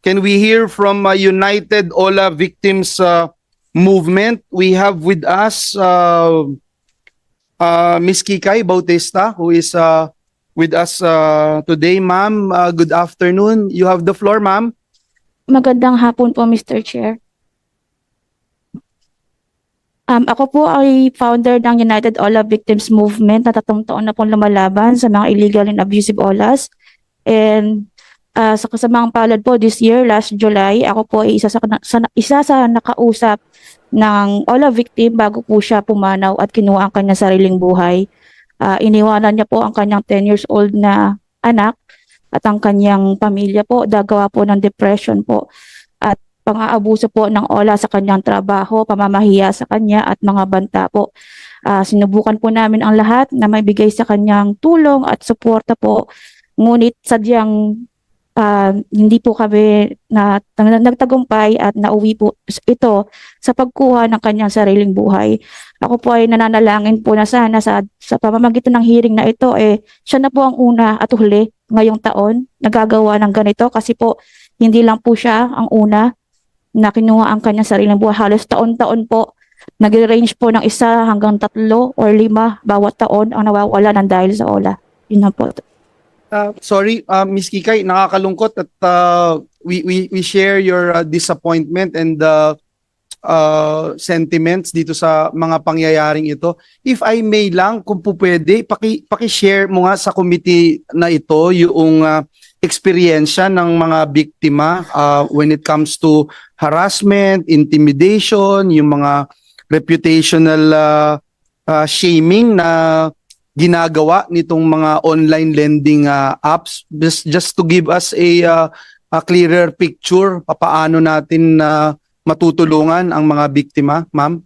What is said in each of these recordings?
Can we hear from United Ola Victims Movement? We have with us Ms. Kikay Bautista, who is with us today. Ma'am, good afternoon. You have the floor, ma'am. Magandang hapon po, Mr. Chair. Ako po ay founder ng United Ola Victims Movement na 3 taon na pong lumalaban sa mga illegal and abusive olas. And sa kasamang palad po this year, last July, ako po ay isa sa nakausap ng Ola victim bago po siya pumanaw at kinuha ang kanyang sariling buhay. Iniwanan niya po ang kanyang 10 years old na anak at ang kanyang pamilya po, dagawa po ng depression po at pang-aabuso po ng Ola sa kanyang trabaho, pamamahiya sa kanya at mga banta po. Sinubukan po namin ang lahat na maibigay sa kanyang tulong at suporta po. Ngunit sadyang hindi po kami nagtagumpay at nauwi po ito sa pagkuha ng kanyang sariling buhay. Ako po ay nananalangin po na sana sa pamamagitan ng hearing na ito, siya na po ang una at huli ngayong taon nagagawa ng ganito, kasi po hindi lang po siya ang una na kinuha ang kanyang sariling buhay. Halos taon-taon po, nag-range po ng 1 hanggang 3 or 5 bawat taon ang nawawala ng dahil sa Ola. Yun na po. Sorry, Ms. Kikay, nakakalungkot at we share your disappointment and sentiments dito sa mga pangyayaring ito. If I may lang, kung po pwede, paki-share mo nga sa committee na ito yung eksperyensya ng mga biktima when it comes to harassment, intimidation, yung mga reputational shaming na ginagawa nitong mga online lending apps, just to give us a clearer picture paano natin matutulungan ang mga biktima, ma'am?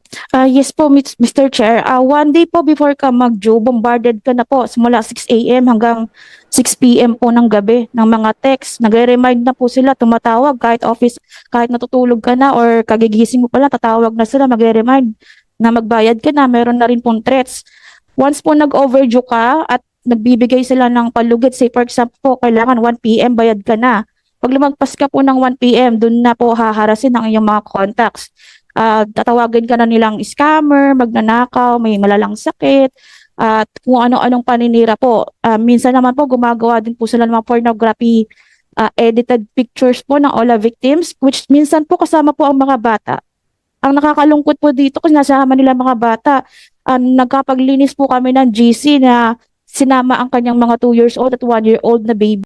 Yes po, Mr. Chair. One day po before ka mag-due, bombarded ka na po simula 6 a.m. hanggang 6 p.m. po ng gabi ng mga text. Nagre-remind na po sila, tumatawag kahit natutulog ka na or kagigising mo pa lang, tatawag na sila, magre-remind na magbayad ka na. Meron na rin pong threats. Once po nag-overdue ka at nagbibigay sila ng palugit, say for example po, kailangan 1 p.m. bayad ka na. Pag lumagpas ka po ng 1 p.m., dun na po haharasin ang iyong mga contacts. Tatawagin ka na nilang scammer, magnanakaw, may malalang sakit, at kung ano-anong paninira po. Minsan naman po gumagawa din po sila ng mga pornography edited pictures po ng Ola victims, which minsan po kasama po ang mga bata. Ang nakakalungkot po dito kasi nasama nila mga bata. Nagkapaglinis po kami ng GC na sinama ang kanyang mga 2 years old at 1 year old na baby.